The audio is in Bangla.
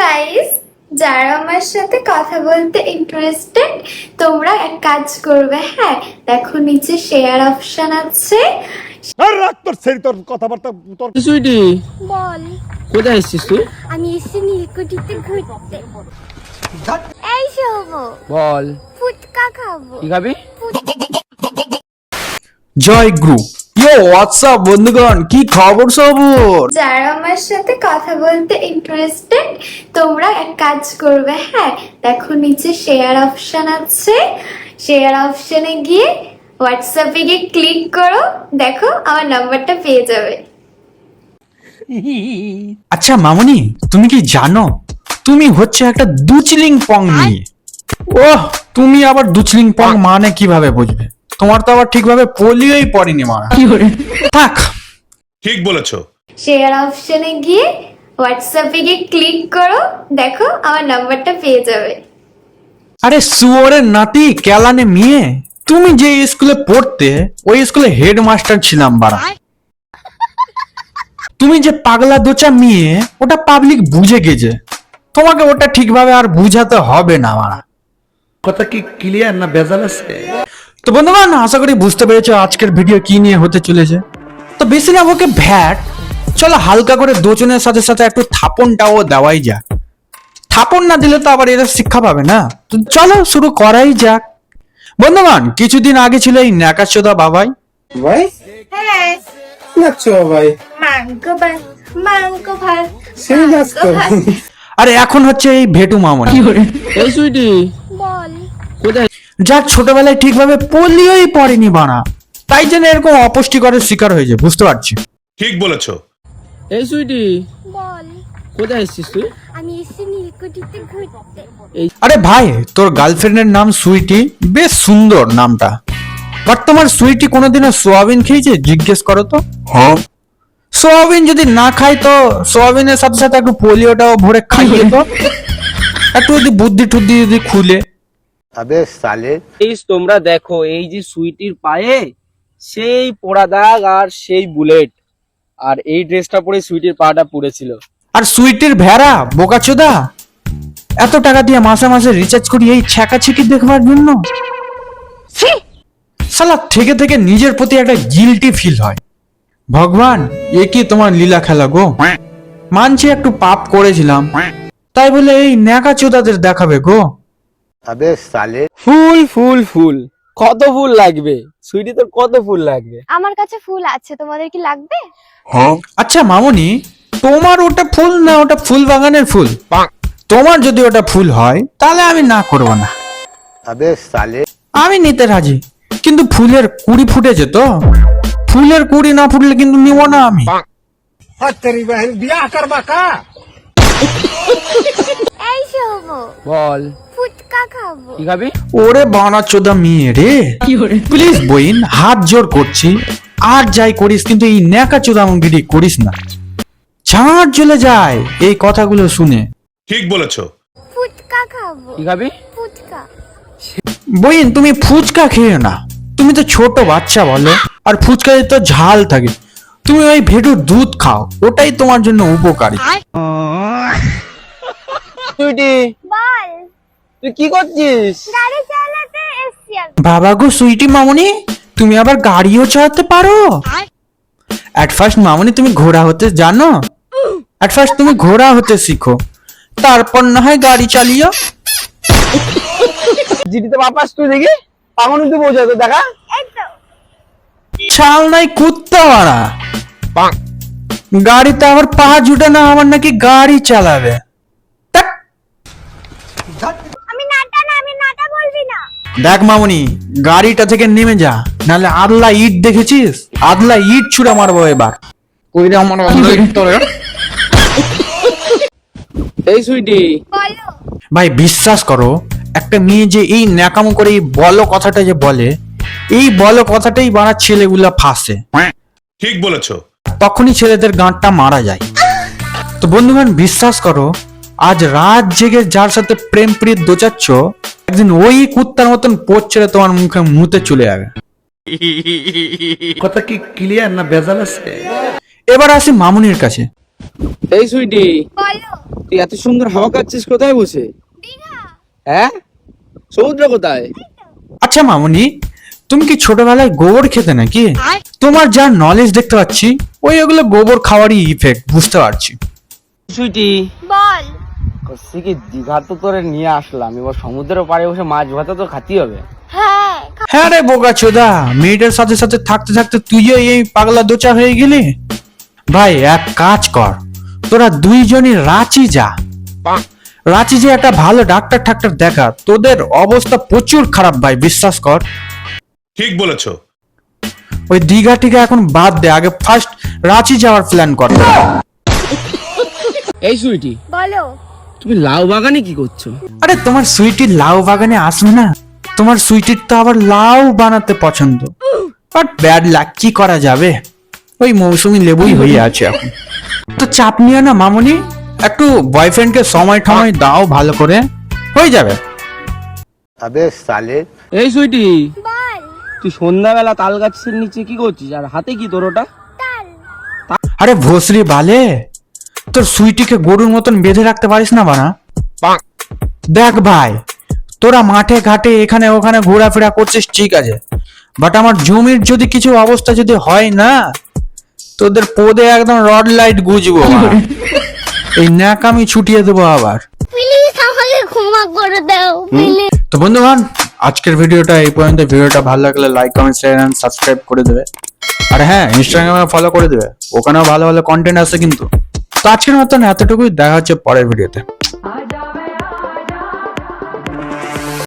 গাইস, যারা আমার সাথে কথা বলতে ইন্টারেস্টেড তোমরা এক কাজ করবে। হ্যাঁ, দেখো নিচে শেয়ার অপশন আছে। আর রাখ তোর সেই তোর কথাবার্তা তোর সুইটি বল। কোথায় এসেছিস তুই? আমি এসে নীলকুঠিতে ঘুরতে। এই শোবো, বল ফুচকা খাবো। কি খাবি? জয় গ্রুপ হোয়াটসঅ্যাপ বন্ধুগণ, কি খবর সবর? যারা আমার সাথে কথা বলতে ইন্টারেস্টেড তোমরা এক কাজ করবে। হ্যাঁ, দেখো নিচে শেয়ার অপশন আছে। শেয়ার অপশনে গিয়ে হোয়াটসঅ্যাপে গিয়ে ক্লিক করো, দেখো আমার নাম্বারটা পেয়ে যাবে। আচ্ছা মামনি, তুমি কি জানো তুমি হচ্ছে একটা দুচলিং পং নিয়ে? ওহ, তুমি আবার দুচলিং পং মানে কিভাবে বুঝবে? তোমার তো আবার ঠিকভাবে পোলিওই পড়েনি মারা। থাক, ঠিক বলেছো। শেয়ার অপশনে গিয়ে হোয়াটসঅ্যাপে গিয়ে ক্লিক করো, দেখো আমার নাম্বারটা পেয়ে যাবে। আরে শুয়োরের নাতি কেলানে মেয়ে, তুমি যে স্কুলে পড়তে ওই স্কুলে হেডমাস্টার ছিলাম বাড়া। তুমি যে পাগলা দোচা মেয়ে, ওটা পাবলিক বুঝে গেছে। তোমাকে ওটা ঠিকভাবে আর বুঝাতে হবে না মারা। কথা কি ক্লিয়ার না ভেজাল আছে? তো বন্ধুগণ, আশা করি বুঝতে পেরেছো আজকের ভিডিও কি নিয়ে হতে চলেছে। তো বেশি না ওকে ভ্যাট, চলো হালকা করে দোচনের সাথে সাথে একটু থাপনটাও দেওয়াই যাক। থাপন না দিলে তো আবার এরা শিক্ষা পাবে না। তো চলো শুরু করাই যাক। বন্ধুগণ, কিছুদিন আগে ছিল এই ন্যাকাচোদা বাবাই। ভাই হ্যাঁ, নাচছো ভাই, মাংক ভাত। সেই নাচতো। আর এখন হচ্ছে এই ভেটু মামনি, এই সুইটি বল। কোথায়? যার ছোটবেলায় ঠিকভাবে পোলিওই পড়েনি বানা, তাই জন্য এরকম অপুষ্টিকরের শিকার হয়েছে, বুঝতে পারছি। ঠিক বলেছো। এই সুইটি বল। কোথায় এসেছিস তুই? আমি এসে নীলকুঠিতে ঘুরতে। আরে ভাই, তোর গার্লফ্রেন্ডের নাম সুইটি, বেশ সুন্দর নামটা। বাট তোমার সুইটি কোনোদিনও সোয়াবিন খেয়েছে? জিজ্ঞেস করো তো। হ্যাঁ, সোয়াবিন যদি না খাই তো সোয়াবিনের সাথে সাথে একটু পোলিওটাও ভরে খাইয়ে তো, একটু যদি বুদ্ধি টুদ্ধি যদি খুলে। এই তোমরা দেখো, এই যে সুইটির পায়ে সেই পোড়া দাগ আর সেই বুলেট, আর এই ড্রেসটা পরে সুইটির পাটা পুড়েছিল। আর সুইটির ভেড়া বোকাচোদা, এত টাকা দিয়ে মাসে মাসে রিচার্জ করি এই ছ্যাঁকাছিকি দেখবার জন্য। শালা থেকে থেকে নিজের প্রতি একটা গিল্টি ফিল হয়। ভগবান, এ কি তোমার লীলা খেলা গো? মানছি একটু পাপ করেছিলাম, তাই বলে এই ন্যাকাচোদাদের দেখাবে গো? ফুল ফুল ফুল, কত ফুল লাগবে সুইটি? তোর কত ফুল লাগবে? আমার কাছে ফুল আছে, তোমাদের কি লাগবে? আচ্ছা মামনি, তোমার ওটা ফুল না ওটা ফুল বাগানের ফুল? তোমার যদি ওটা ফুল হয় তাহলে আমি না করব না, আমি নিতে রাজি। কিন্তু ফুলের কুড়ি ফুটেছে তো, ফুলের কুড়ি না ফুটলে কিন্তু নিব না আমি। এই শোবো, বল ফুচকা খাবো। কি খাবি? ওরে বানাচোদা মেয়ে রে, প্লিজ বইন হাত জোর করছি, আর যাই করিস কিন্তু এই ন্যাকাচোদামগিরি করিস না। ঝাঁট জ্বলে যায় এই কথাগুলো শুনে। ঠিক বলেছো। ফুচকা খাবো। কি খাবি? ফুচকা। বইন তুমি ফুচকা খেয়ে না, তুমি তো ছোট বাচ্চা বলো, আর ফুচকায় তো ঝাল থাকে। তুমি ওই ভেটুর দুধ খাও, ওটাই তোমার জন্য উপকারী। সুইটি বল। তুই কি করছিস? গাড়ি চালাতে এসছি আমি। বাবা গো সুইটি মামনি, তুমি আবার গাড়িও চালাতে পারো? অ্যাট ফার্স্ট মামনি তুমি ঘোড়া হতে জানো? অ্যাট ফার্স্ট তুমি ঘোড়া হতে শিখো, তারপর না হয় গাড়ি চালিও। জিটিতে বাপাস তুই দেখি এখন তুই বোঝা তো দেখা। এই তো। চাল নাই কুত্তা মারা, গাড়িতে আবার পা জুটে না, আমার নাকি গাড়ি চালাবে। ধ্যাৎ। আমি নাটা বলবি না। দেখ মামনি, গাড়িটা থেকে নেমে যা, নাহলে আদলা ইট দেখেছিস? আদলা ইট ছুঁড়ে মারবো এবার। ওইটা আমার আদলা ইট তোরে। এই সুইটি বলো। ভাই বিশ্বাস করো, একটা মেয়ে যে এই ন্যাকামো করে এই বলো কথাটা যে বলে, এই বলো কথাটাই বাড়া ছেলেগুলা ফাঁসে। ঠিক বলেছো। তখনই ছেলেদের গাঁটটা মারা যায়। তো বন্ধুগণ বিশ্বাস করো, আজ রাত জেগে যার সাথে প্রেম প্রীত দোচাচ্ছ, একদিন ওই কুত্তার মতন পোচ ছেড়ে তোমার মুখে মুতে চলে যাবে। কথা কি ক্লিয়ার না ভেজাল আছে? এবার আসি মামুনির কাছে। এই সুইটি, বলো। তুই এত সুন্দর হাওয়া খাচ্ছিস কোথায় বসে? দীঘা। হ্যাঁ, সমুদ্র কোথায়? আচ্ছা মামুনি, তুমি কি ছোটবেলায় গোবর খেতে নাকি? তোমার যা নলেজ দেখতে পাচ্ছি ওই ওগুলো গোবর খাওয়ারই ইফেক্ট বুঝতে পারছি। সুইটি, বল। করছি কি, দীঘা তো তোরে নিয়ে আসলাম, এবার সমুদ্রের পাড়ে বসে মাছ ভাতা তো খাতি হবে। হ্যাঁ। হ্যাঁ রে বোকা চোদা, মেয়েটার সাথে সাথে থাকতে থাকতে তুইও এই পাগলা দোচা হয়ে গেলি। ভাই এক কাজ কর, তোরা দুইজনই রাঁচি যা। রাঁচি যে একটা ভালো ডাক্তার ঠাক্তার দেখা, তোদের অবস্থা প্রচুর খারাপ ভাই, বিশ্বাস কর। ঠিক বলেছো। ওই দীঘা টিঘা এখন বাদ দে, আগে ফার্স্ট রাঁচি যাওয়ার প্ল্যান কর। এই সুইটি, বলো। তুমি লাউ বাগানে কি করছো? আরে তোমার সুইটির লাউ বাগানে আসবে না? তোমার সুইটির তো আবার লাউ বানাতে পছন্দ, বাট ব্যাড লাক, কি করা যাবে, ওই মৌসুমী লেবুই হয়ে আছে এখন। তো চাপ নিও না মামুনি, একটু বয়ফ্রেন্ডকে সময় টময় দাও, ভালো করে হয়ে যাবে। अबे साले এই সুইটি, বল। তুই সন্ধ্যাবেলা তাল গাছের নিচে কি করছিস, আর হাতে কি তোর ওটা? তাল। আরে ভোসরি বালে, তোর সুইটিকে গরুর মতন বেঁধে রাখতে পারিস না বানা? দেখ ভাই, তোরা মাঠে ঘাটে এখানে ওখানে ঘোরাফেরা করছিস ঠিক আছে, বাট আমার জমির যদি কিছু অবস্থা যদি হয় না, তোদের পদে একদম রড লাইট গুজবো, এই ন্যাকামি ছুটিয়ে দেবো আবার। প্লিজ আমাকে ক্ষমা করে দাও প্লিজ। তো বন্ধুগণ, আজকের ভিডিওটা এই পর্যন্ত। ভিডিওটা ভালো লাগলে like comment share and subscribe করে দেবে, আর হ্যাঁ ইনস্টাগ্রামে ফলো করে দেবে, ওখানেও ভালো ভালো কন্টেন্ট আছে কিন্তু। তো আজকের মতন এতটুকুই, দেখা হচ্ছে পরের ভিডিওতে।